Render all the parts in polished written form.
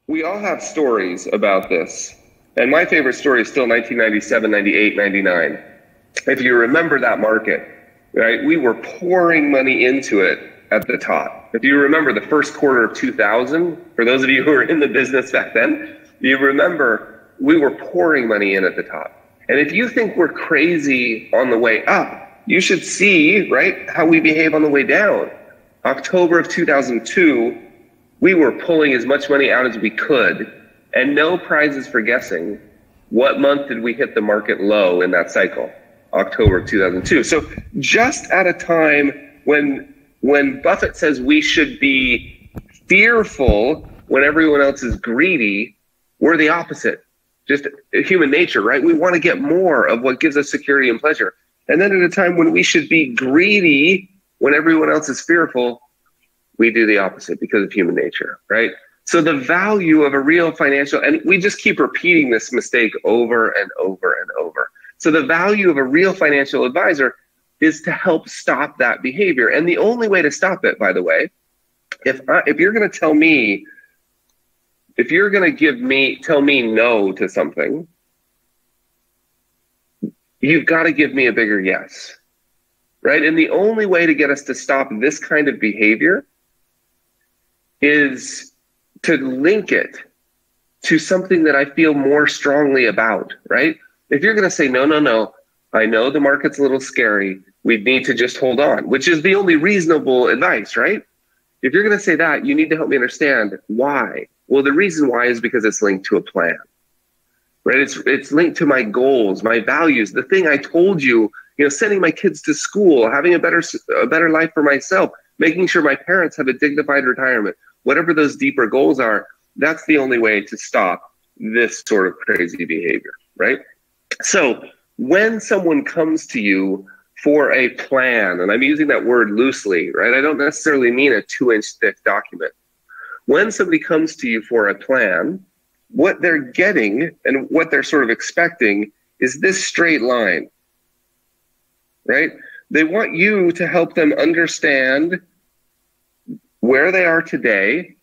We all have stories about this. And my favorite story is still 1997, 98, 99. If you remember that market, right, we were pouring money into it at the top. If you remember the first quarter of 2000, for those of you who were in the business back then, you remember we were pouring money in at the top. And if you think we're crazy on the way up, you should see, right, how we behave on the way down. October of 2002, we were pulling as much money out as we could, and no prizes for guessing what month did we hit the market low in that cycle. October of 2002. So just at a time when Buffett says we should be fearful when everyone else is greedy, we're the opposite. Just human nature, right? We want to get more of what gives us security and pleasure. And then at a time when we should be greedy when everyone else is fearful, we do the opposite because of human nature, right? So the value of a real financial, and we just keep repeating this mistake over and over and over. So the value of a real financial advisor is to help stop that behavior. And the only way to stop it, by the way, if you're going to tell me, if you're going to tell me no to something, you've got to give me a bigger yes, right? And the only way to get us to stop this kind of behavior is to link it to something that I feel more strongly about, right? If you're going to say, no, I know the market's a little scary, we need to just hold on, which is the only reasonable advice, right? If you're going to say that, you need to help me understand why. Well, the reason why is because it's linked to a plan, right? It's linked to my goals, my values, the thing I told you, sending my kids to school, having a better life for myself, making sure my parents have a dignified retirement, whatever those deeper goals are. That's the only way to stop this sort of crazy behavior, right? So when someone comes to you for a plan, and I'm using that word loosely, right? I don't necessarily mean a 2-inch thick document. When somebody comes to you for a plan, what they're getting and what they're sort of expecting is this straight line, right? They want you to help them understand where they are today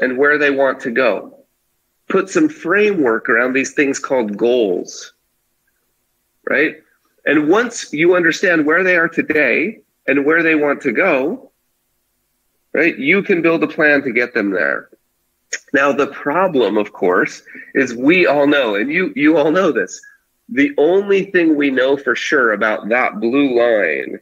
and where they want to go. Put some framework around these things called goals, right? And once you understand where they are today and where they want to go, right, you can build a plan to get them there. Now, the problem, of course, is we all know, and you all know this, the only thing we know for sure about that blue line,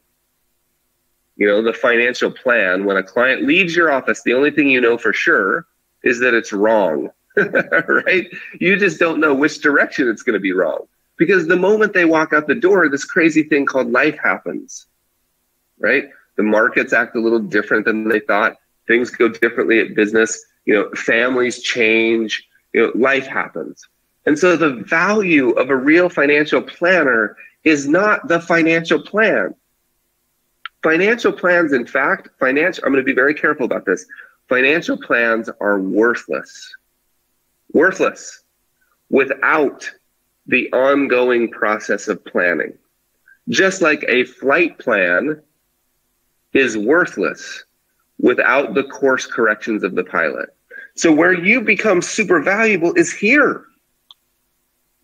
the financial plan, when a client leaves your office, the only thing you know for sure is that it's wrong, right? You just don't know which direction it's going to be wrong. Because the moment they walk out the door, this crazy thing called life happens, right? The markets act a little different than they thought. Things go differently at business. Families change. Life happens. And so the value of a real financial planner is not the financial plan. Financial plans, in fact, I'm going to be very careful about this. Financial plans are worthless without the ongoing process of planning. Just like a flight plan is worthless without the course corrections of the pilot. So where you become super valuable is here.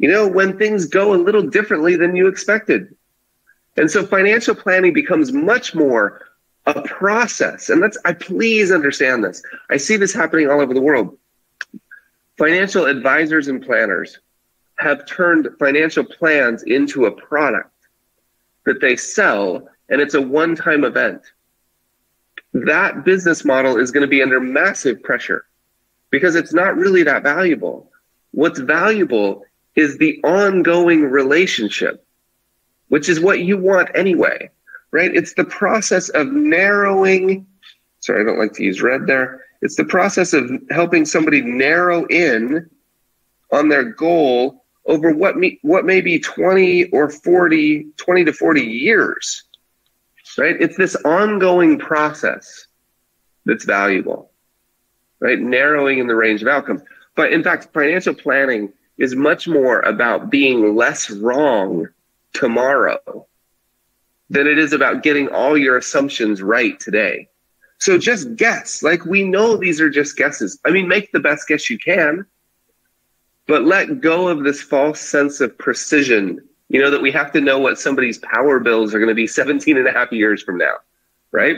When things go a little differently than you expected. And so financial planning becomes much more a process. And please understand this. I see this happening all over the world. Financial advisors and planners have turned financial plans into a product that they sell, and it's a one-time event. That business model is going to be under massive pressure because it's not really that valuable. What's valuable is the ongoing relationship, which is what you want anyway, right? It's the process of narrowing. Sorry, I don't like to use red there. It's the process of helping somebody narrow in on their goal over what may be 20 to 40 years, right? It's this ongoing process that's valuable, right? Narrowing in the range of outcomes. But in fact, financial planning is much more about being less wrong tomorrow than it is about getting all your assumptions right today. So just guess. Like, we know these are just guesses. I mean, make the best guess you can, but let go of this false sense of precision, that we have to know what somebody's power bills are going to be 17 and a half years from now, right?